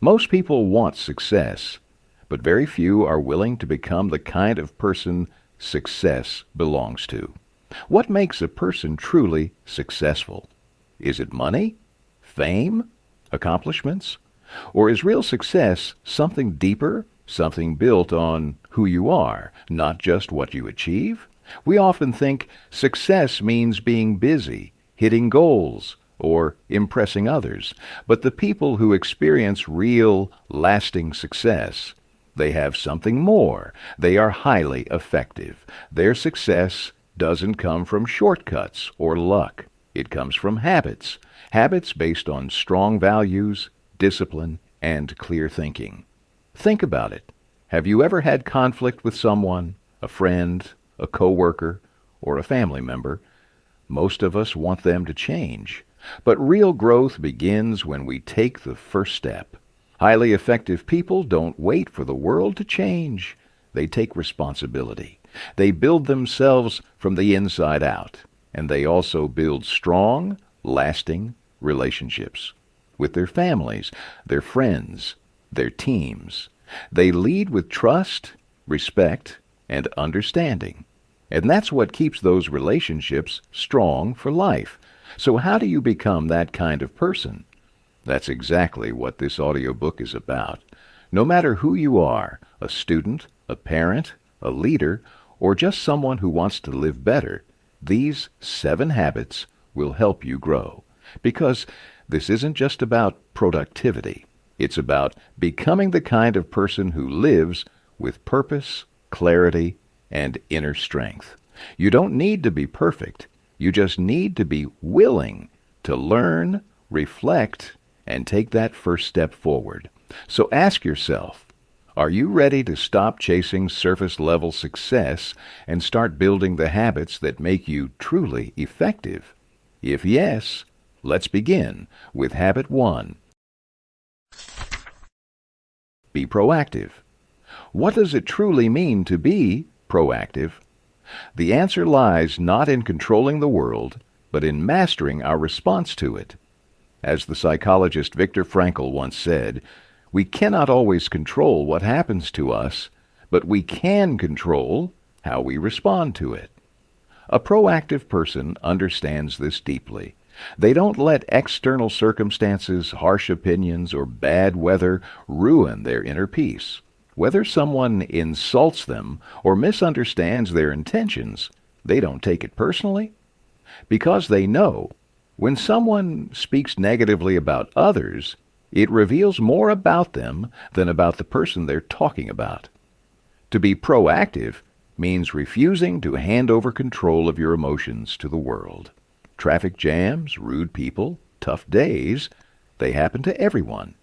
Most people want success, but very few are willing to become the kind of person success belongs to. What makes a person truly successful? Is it money? Fame? Accomplishments? Or is real success something deeper, something built on who you are, not just what you achieve? We often think success means being busy, hitting goals, or impressing others. But the people who experience real, lasting success, they have something more. They are highly effective. Their success doesn't come from shortcuts or luck. It comes from habits. Habits based on strong values, discipline, and clear thinking. Think about it. Have you ever had conflict with someone, a friend, a coworker, or a family member? Most of us want them to change. But real growth begins when we take the first step. Highly effective people don't wait for the world to change. They take responsibility. They build themselves from the inside out. And they also build strong, lasting relationships with their families, their friends, their teams. They lead with trust, respect, and understanding. And that's what keeps those relationships strong for life. So how do you become that kind of person? That's exactly what this audiobook is about. No matter who you are, a student, a parent, a leader, or just someone who wants to live better, these 7 habits will help you grow. Because this isn't just about productivity. It's about becoming the kind of person who lives with purpose, clarity, and inner strength. You don't need to be perfect. You just need to be willing to learn, reflect, and take that first step forward. So ask yourself, are you ready to stop chasing surface-level success and start building the habits that make you truly effective? If yes, let's begin with Habit 1. Be proactive. What does it truly mean to be proactive? The answer lies not in controlling the world, but in mastering our response to it. As the psychologist Viktor Frankl once said, we cannot always control what happens to us, but we can control how we respond to it. A proactive person understands this deeply. They don't let external circumstances, harsh opinions, or bad weather ruin their inner peace. Whether someone insults them or misunderstands their intentions, they don't take it personally. Because they know, when someone speaks negatively about others, it reveals more about them than about the person they're talking about. To be proactive means refusing to hand over control of your emotions to the world. Traffic jams, rude people, tough days, they happen to everyone.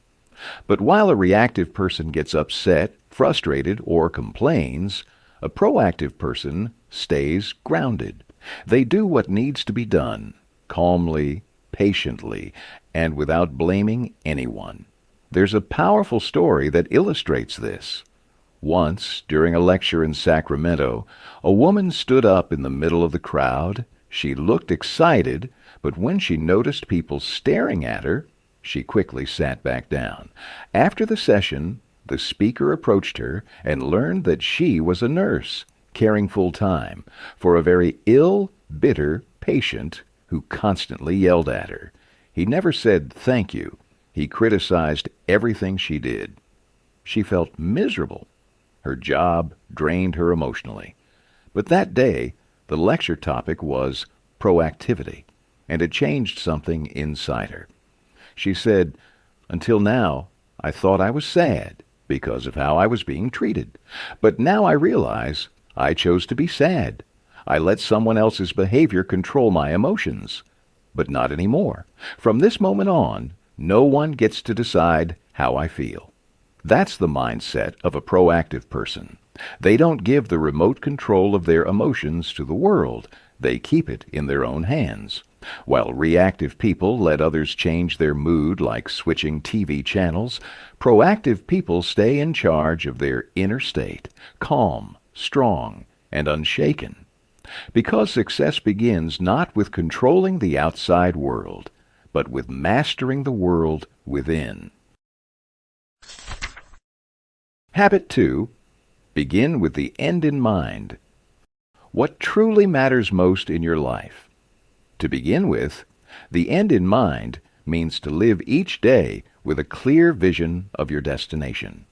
But while a reactive person gets upset, frustrated, or complains, a proactive person stays grounded. They do what needs to be done, calmly, patiently, and without blaming anyone. There's a powerful story that illustrates this. Once, during a lecture in Sacramento, a woman stood up in the middle of the crowd. She looked excited, but when she noticed people staring at her, she quickly sat back down. After the session, the speaker approached her and learned that she was a nurse, caring full-time for a very ill, bitter patient who constantly yelled at her. He never said thank you. He criticized everything she did. She felt miserable. Her job drained her emotionally. But that day, the lecture topic was proactivity, and it changed something inside her. She said, "Until now, I thought I was sad because of how I was being treated. But now I realize I chose to be sad. I let someone else's behavior control my emotions. But not anymore. From this moment on, no one gets to decide how I feel." That's the mindset of a proactive person. They don't give the remote control of their emotions to the world. They keep it in their own hands. While reactive people let others change their mood like switching TV channels, proactive people stay in charge of their inner state, calm, strong, and unshaken. Because success begins not with controlling the outside world, but with mastering the world within. Habit 2. Begin with the end in mind. What truly matters most in your life? To begin with, the end in mind means to live each day with a clear vision of your destination.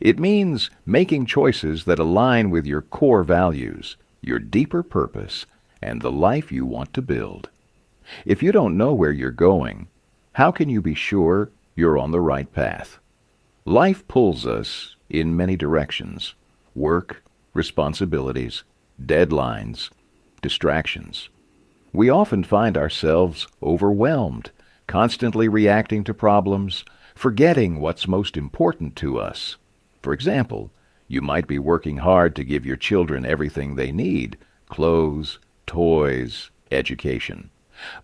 It means making choices that align with your core values, your deeper purpose, and the life you want to build. If you don't know where you're going, how can you be sure you're on the right path? Life pulls us in many directions: work, responsibilities, deadlines, distractions. We often find ourselves overwhelmed, constantly reacting to problems, forgetting what's most important to us. For example, you might be working hard to give your children everything they need: clothes, toys, education.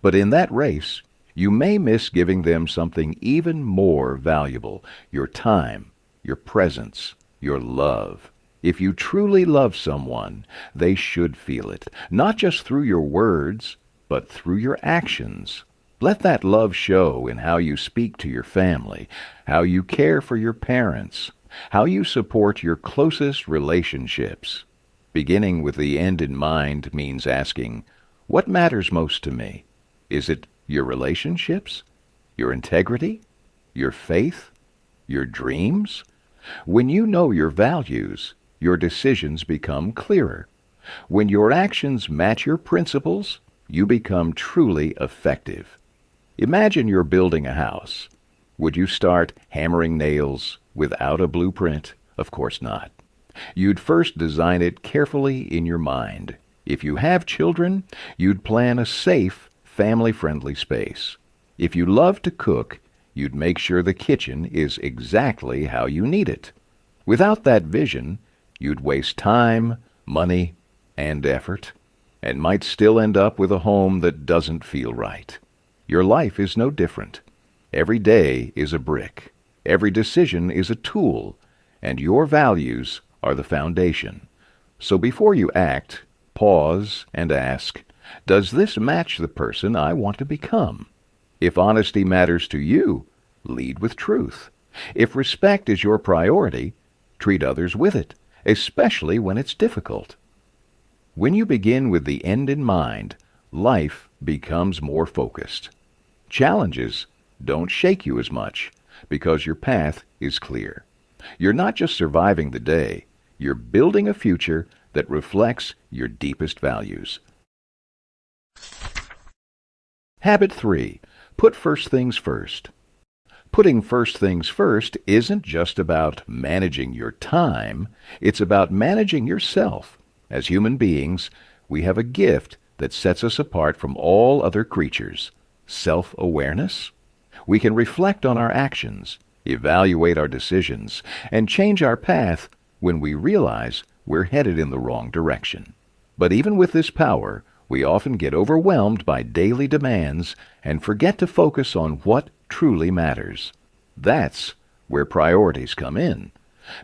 But in that race, you may miss giving them something even more valuable: your time, your presence, your love. If you truly love someone, they should feel it, not just through your words, but through your actions. Let that love show in how you speak to your family, how you care for your parents, how you support your closest relationships. Beginning with the end in mind means asking, what matters most to me? Is it your relationships, your integrity, your faith, your dreams? When you know your values, your decisions become clearer. When your actions match your principles, you become truly effective. Imagine you're building a house. Would you start hammering nails without a blueprint? Of course not. You'd first design it carefully in your mind. If you have children, you'd plan a safe, family-friendly space. If you love to cook, you'd make sure the kitchen is exactly how you need it. Without that vision, you'd waste time, money, and effort, and might still end up with a home that doesn't feel right. Your life is no different. Every day is a brick. Every decision is a tool, and your values are the foundation. So before you act, pause and ask, does this match the person I want to become? If honesty matters to you, lead with truth. If respect is your priority, treat others with it, especially when it's difficult. When you begin with the end in mind, life becomes more focused. Challenges don't shake you as much because your path is clear. You're not just surviving the day, you're building a future that reflects your deepest values. Habit 3. Put first things first. Putting first things first isn't just about managing your time, it's about managing yourself. As human beings, we have a gift that sets us apart from all other creatures: self-awareness. We can reflect on our actions, evaluate our decisions, and change our path when we realize we're headed in the wrong direction. But even with this power, we often get overwhelmed by daily demands and forget to focus on what truly matters. That's where priorities come in.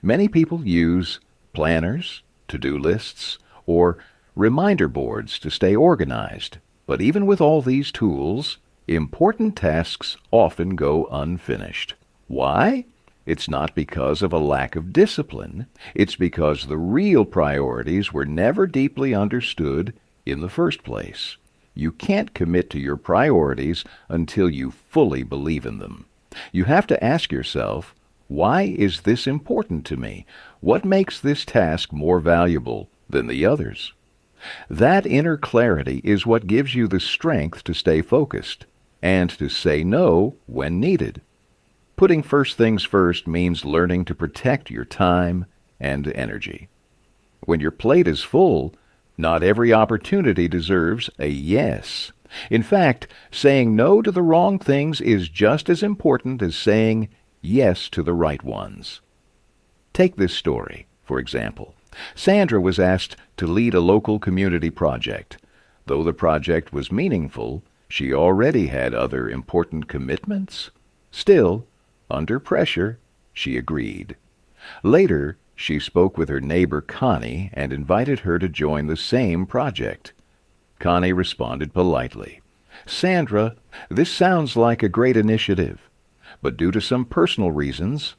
Many people use planners, to-do lists, or reminder boards to stay organized. But even with all these tools, important tasks often go unfinished. Why? It's not because of a lack of discipline. It's because the real priorities were never deeply understood in the first place. You can't commit to your priorities until you fully believe in them. You have to ask yourself, why is this important to me? What makes this task more valuable than the others? That inner clarity is what gives you the strength to stay focused and to say no when needed. Putting first things first means learning to protect your time and energy. When your plate is full, not every opportunity deserves a yes. In fact, saying no to the wrong things is just as important as saying yes to the right ones. Take this story, for example. Sandra was asked to lead a local community project. Though the project was meaningful, she already had other important commitments. Still, under pressure, she agreed. Later, she spoke with her neighbor Connie and invited her to join the same project. Connie responded politely, "Sandra, this sounds like a great initiative, but due to some personal reasons,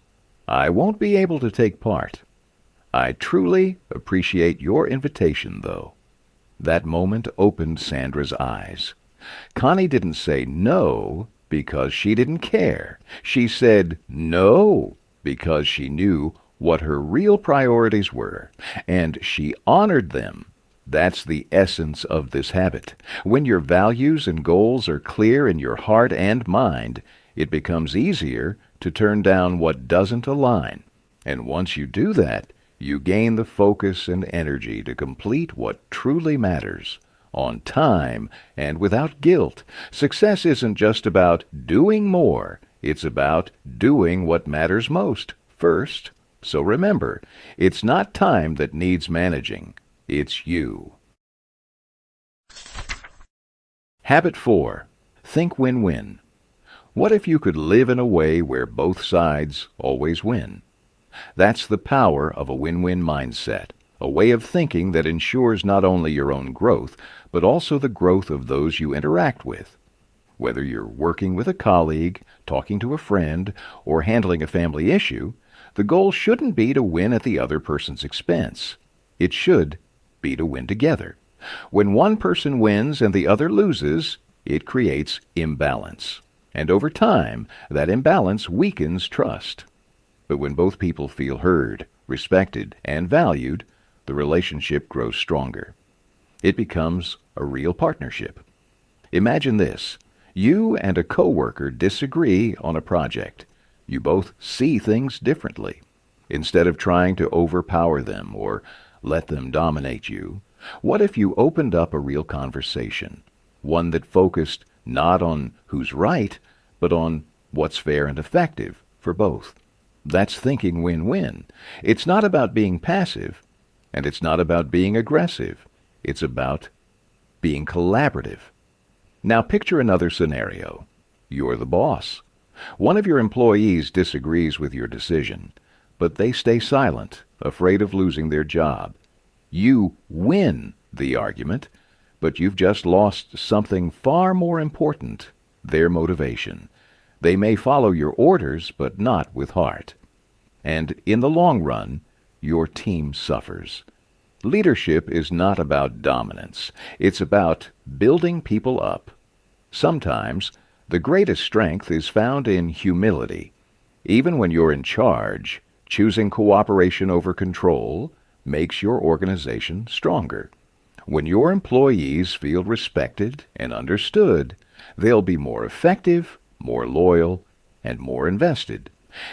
I won't be able to take part. I truly appreciate your invitation, though." That moment opened Sandra's eyes. Connie didn't say no because she didn't care. She said no because she knew what her real priorities were, and she honored them. That's the essence of this habit. When your values and goals are clear in your heart and mind, it becomes easier to turn down what doesn't align. And once you do that, you gain the focus and energy to complete what truly matters, on time and without guilt. Success isn't just about doing more, it's about doing what matters most first. So remember, it's not time that needs managing, it's you. Habit 4. Think win-win. What if you could live in a way where both sides always win? That's the power of a win-win mindset, a way of thinking that ensures not only your own growth, but also the growth of those you interact with. Whether you're working with a colleague, talking to a friend, or handling a family issue, the goal shouldn't be to win at the other person's expense. It should be to win together. When one person wins and the other loses, it creates imbalance. And over time, that imbalance weakens trust. But when both people feel heard, respected, and valued, the relationship grows stronger. It becomes a real partnership. Imagine this. You and a coworker disagree on a project. You both see things differently. Instead of trying to overpower them or let them dominate you, what if you opened up a real conversation, one that focused not on who's right, but on what's fair and effective for both? That's thinking win-win. It's not about being passive, and it's not about being aggressive. It's about being collaborative. Now picture another scenario. You're the boss. One of your employees disagrees with your decision, but they stay silent, afraid of losing their job. You win the argument, but you've just lost something far more important, their motivation. They may follow your orders, but not with heart. And in the long run, your team suffers. Leadership is not about dominance. It's about building people up. Sometimes, the greatest strength is found in humility. Even when you're in charge, choosing cooperation over control makes your organization stronger. When your employees feel respected and understood, they'll be more effective, more loyal, and more invested.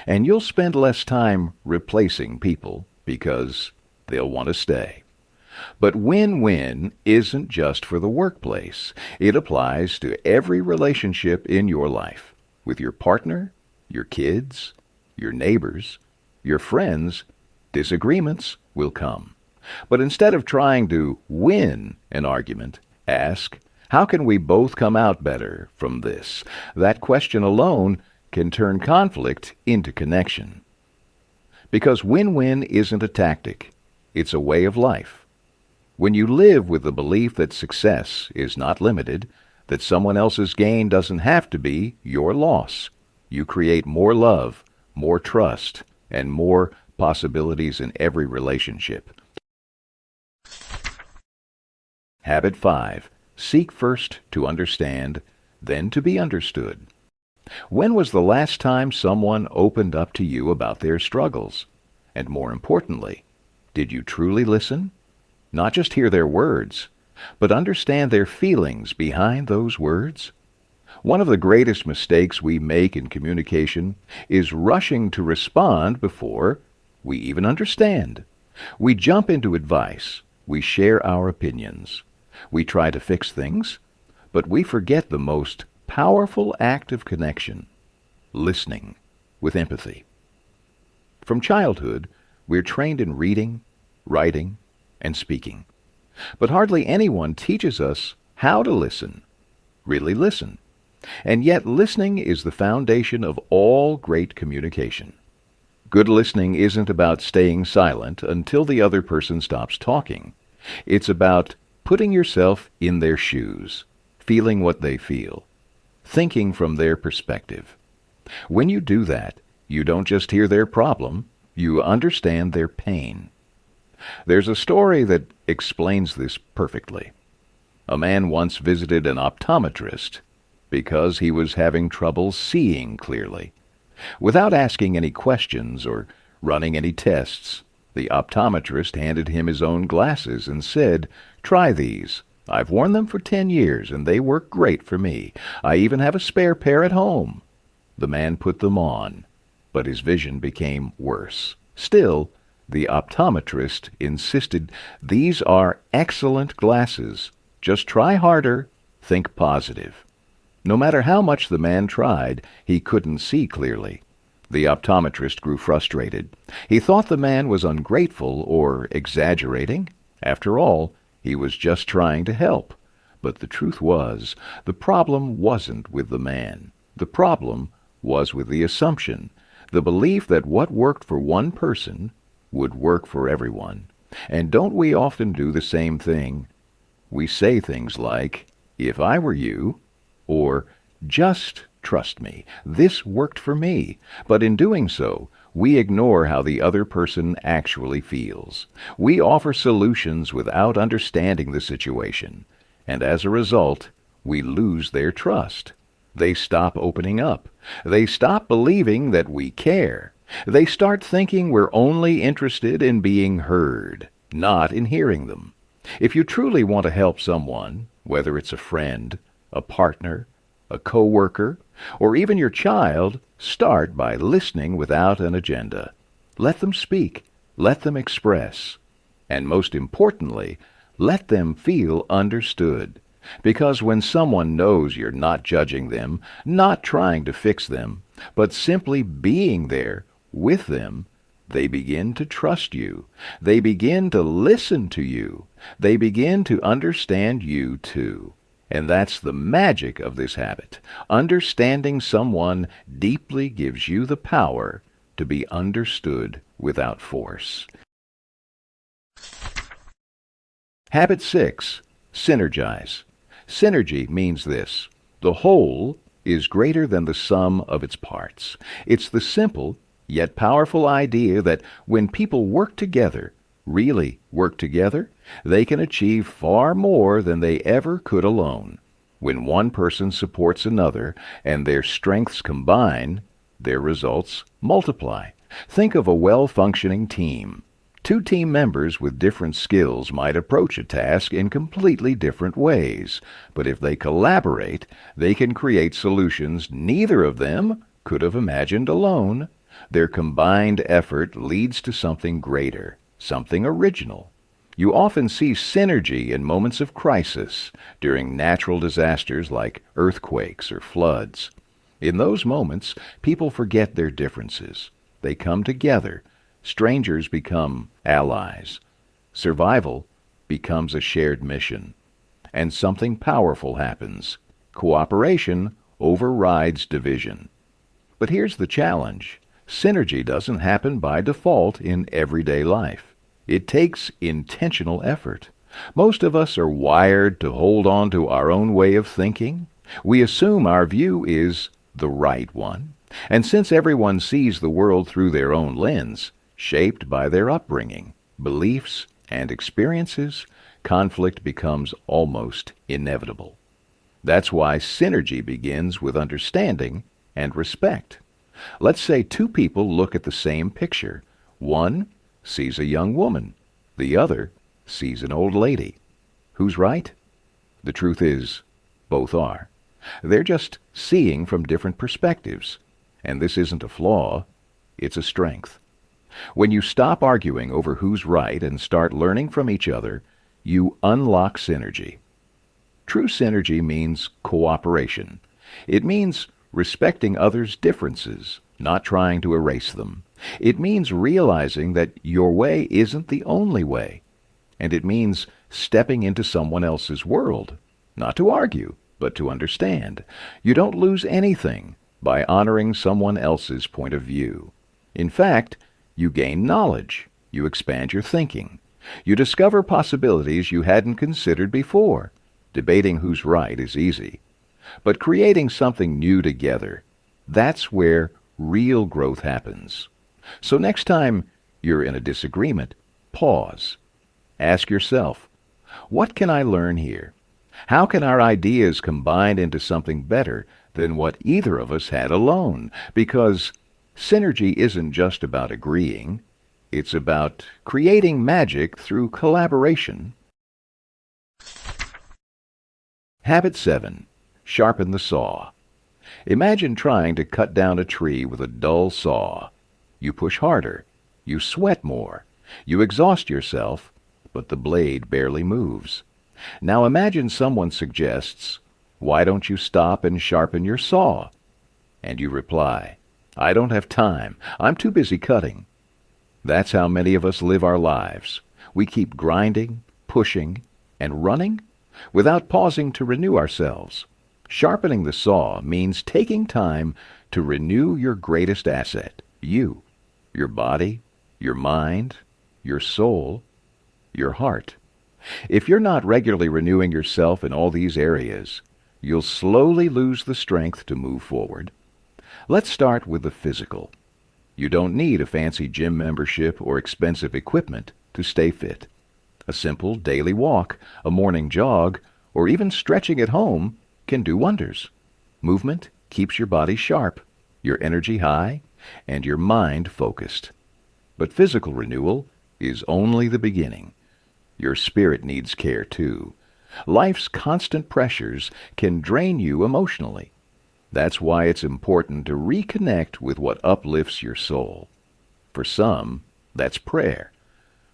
And you'll spend less time replacing people because they'll want to stay. But win-win isn't just for the workplace. It applies to every relationship in your life, with your partner, your kids, your neighbors, your friends. Disagreements will come. But instead of trying to win an argument, ask, how can we both come out better from this? That question alone can turn conflict into connection. Because win-win isn't a tactic, it's a way of life. When you live with the belief that success is not limited, that someone else's gain doesn't have to be your loss, you create more love, more trust, and more possibilities in every relationship. Habit 5. Seek first to understand, then to be understood. When was the last time someone opened up to you about their struggles? And more importantly, did you truly listen? Not just hear their words, but understand their feelings behind those words? One of the greatest mistakes we make in communication is rushing to respond before we even understand. We jump into advice. We share our opinions. We try to fix things, but we forget the most powerful act of connection, listening with empathy. From childhood, we're trained in reading, writing, and speaking. But hardly anyone teaches us how to listen, really listen. And yet listening is the foundation of all great communication. Good listening isn't about staying silent until the other person stops talking. It's about putting yourself in their shoes, feeling what they feel, thinking from their perspective. When you do that, You don't just hear their problem, you understand their pain. There's a story that explains this perfectly. A man once visited an optometrist because he was having trouble seeing clearly. Without asking any questions or running any tests, the optometrist handed him his own glasses and said, "Try these. I've worn them for 10 years and they work great for me. I even have a spare pair at home." The man put them on, but his vision became worse. Still, the optometrist insisted, "These are excellent glasses. Just try harder. Think positive." No matter how much the man tried, he couldn't see clearly. The optometrist grew frustrated. He thought the man was ungrateful or exaggerating. After all, he was just trying to help. But the truth was, the problem wasn't with the man. The problem was with the assumption, the belief that what worked for one person would work for everyone. And don't we often do the same thing? We say things like, "If I were you," or "Just trust me, this worked for me." But in doing so, we ignore how the other person actually feels. We offer solutions without understanding the situation, and as a result, we lose their trust. They stop opening up. They stop believing that we care. They start thinking we're only interested in being heard, not in hearing them. If you truly want to help someone, whether it's a friend, a partner, a coworker, or even your child, start by listening without an agenda. Let them speak. Let them express. And most importantly, let them feel understood. Because when someone knows you're not judging them, not trying to fix them, but simply being there with them, they begin to trust you. They begin to listen to you. They begin to understand you too. And that's the magic of this habit. Understanding someone deeply gives you the power to be understood without force. Habit 6. Synergize. Synergy means this: the whole is greater than the sum of its parts. It's the simple yet powerful idea that when people work together, really work together, they can achieve far more than they ever could alone. When one person supports another and their strengths combine, their results multiply. Think of a well-functioning team. Two team members with different skills might approach a task in completely different ways, but if they collaborate, they can create solutions neither of them could have imagined alone. Their combined effort leads to something greater, something original. You often see synergy in moments of crisis, during natural disasters like earthquakes or floods. In those moments, people forget their differences. They come together. Strangers become allies. Survival becomes a shared mission. And something powerful happens. Cooperation overrides division. But here's the challenge. Synergy doesn't happen by default in everyday life. It takes intentional effort. Most of us are wired to hold on to our own way of thinking. We assume our view is the right one. And since everyone sees the world through their own lens, shaped by their upbringing, beliefs, and experiences, conflict becomes almost inevitable. That's why synergy begins with understanding and respect. Let's say two people look at the same picture. One sees a young woman. The other sees an old lady. Who's right? The truth is, both are. They're just seeing from different perspectives. And this isn't a flaw, it's a strength. When you stop arguing over who's right and start learning from each other, you unlock synergy. True synergy means cooperation. It means respecting others' differences, not trying to erase them. It means realizing that your way isn't the only way. And it means stepping into someone else's world, not to argue, but to understand. You don't lose anything by honoring someone else's point of view. In fact, you gain knowledge. You expand your thinking. You discover possibilities you hadn't considered before. Debating who's right is easy. But creating something new together, that's where real growth happens. So next time you're in a disagreement, pause. Ask yourself, what can I learn here? How can our ideas combine into something better than what either of us had alone? Because synergy isn't just about agreeing, it's about creating magic through collaboration. Habit 7. Sharpen the saw. Imagine trying to cut down a tree with a dull saw. You push harder, you sweat more, you exhaust yourself, but the blade barely moves. Now imagine someone suggests, "Why don't you stop and sharpen your saw?" And you reply, "I don't have time. I'm too busy cutting." That's how many of us live our lives. We keep grinding, pushing, and running without pausing to renew ourselves. Sharpening the saw means taking time to renew your greatest asset, you, your body, your mind, your soul, your heart. If you're not regularly renewing yourself in all these areas, you'll slowly lose the strength to move forward. Let's start with the physical. You don't need a fancy gym membership or expensive equipment to stay fit. A simple daily walk, a morning jog, or even stretching at home can do wonders. Movement keeps your body sharp, your energy high, and your mind focused. But physical renewal is only the beginning. Your spirit needs care too. Life's constant pressures can drain you emotionally. That's why it's important to reconnect with what uplifts your soul. For some, that's prayer.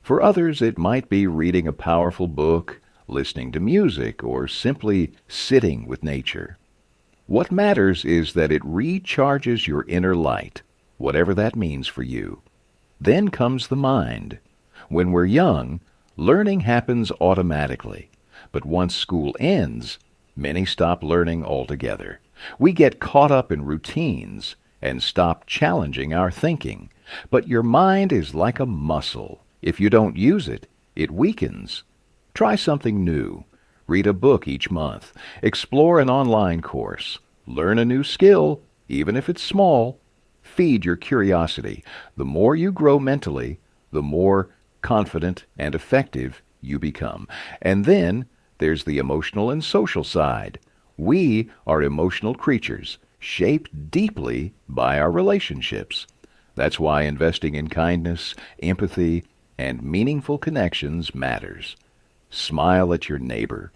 For others, it might be reading a powerful book, listening to music, or simply sitting with nature. What matters is that it recharges your inner light, whatever that means for you. Then comes the mind. When we're young, learning happens automatically. But once school ends, many stop learning altogether. We get caught up in routines and stop challenging our thinking. But your mind is like a muscle. If you don't use it, it weakens. Try something new. Read a book each month. Explore an online course. Learn a new skill, even if it's small. Feed your curiosity. The more you grow mentally, the more confident and effective you become. And then there's the emotional and social side. We are emotional creatures, shaped deeply by our relationships. That's why investing in kindness, empathy, and meaningful connections matters. Smile at your neighbor.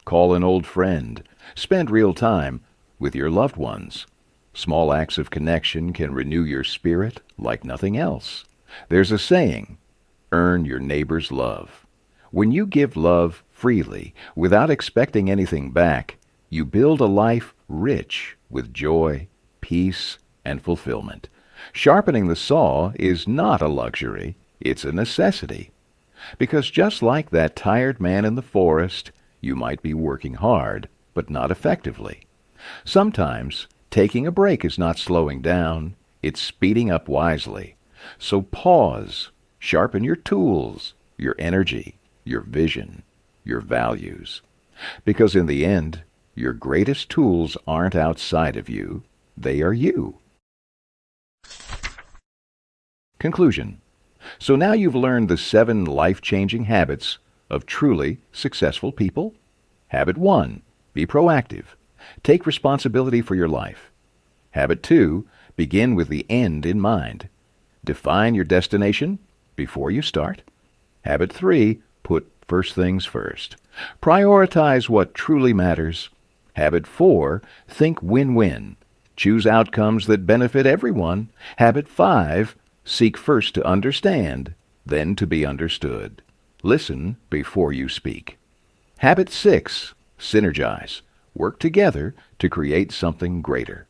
Call an old friend. Spend real time with your loved ones. Small acts of connection can renew your spirit like nothing else. There's a saying, earn your neighbor's love. When you give love freely, without expecting anything back, you build a life rich with joy, peace, and fulfillment. Sharpening the saw is not a luxury, it's a necessity. Because just like that tired man in the forest, you might be working hard, but not effectively. Sometimes, taking a break is not slowing down, it's speeding up wisely. So pause, sharpen your tools, your energy, your vision, your values. Because in the end, your greatest tools aren't outside of you, they are you. Conclusion. So now you've learned the 7 life-changing habits of truly successful people. Habit 1, be proactive. Take responsibility for your life. Habit 2, begin with the end in mind. Define your destination before you start. Habit 3, put first things first. Prioritize what truly matters. Habit 4, think win-win. Choose outcomes that benefit everyone. Habit 5, seek first to understand, then to be understood. Listen before you speak. Habit 6, synergize. Work together to create something greater.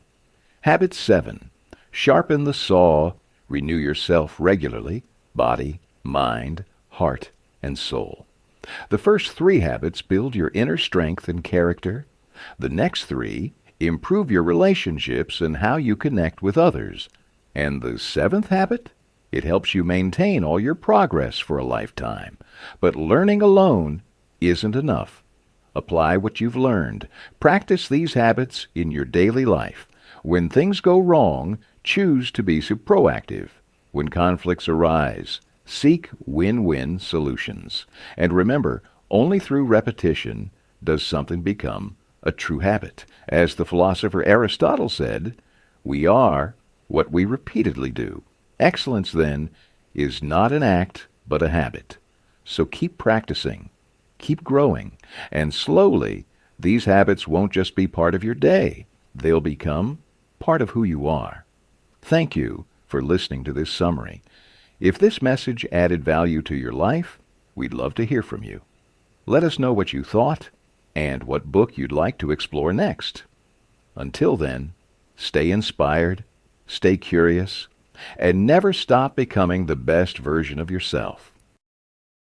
Habit 7, sharpen the saw. Renew yourself regularly, body, mind, heart, and soul. The first 3 habits build your inner strength and character. The next 3 improve your relationships and how you connect with others. And the 7th habit? It helps you maintain all your progress for a lifetime. But learning alone isn't enough. Apply what you've learned. Practice these habits in your daily life. When things go wrong, Choose to be proactive. When conflicts arise, seek win-win solutions. And remember, only through repetition does something become a true habit. As the philosopher Aristotle said, we are what we repeatedly do. Excellence, then, is not an act, but a habit. So keep practicing, keep growing, and slowly these habits won't just be part of your day. They'll become part of who you are. Thank you for listening to this summary. If this message added value to your life, we'd love to hear from you. Let us know what you thought and what book you'd like to explore next. Until then, stay inspired, stay curious, and never stop becoming the best version of yourself.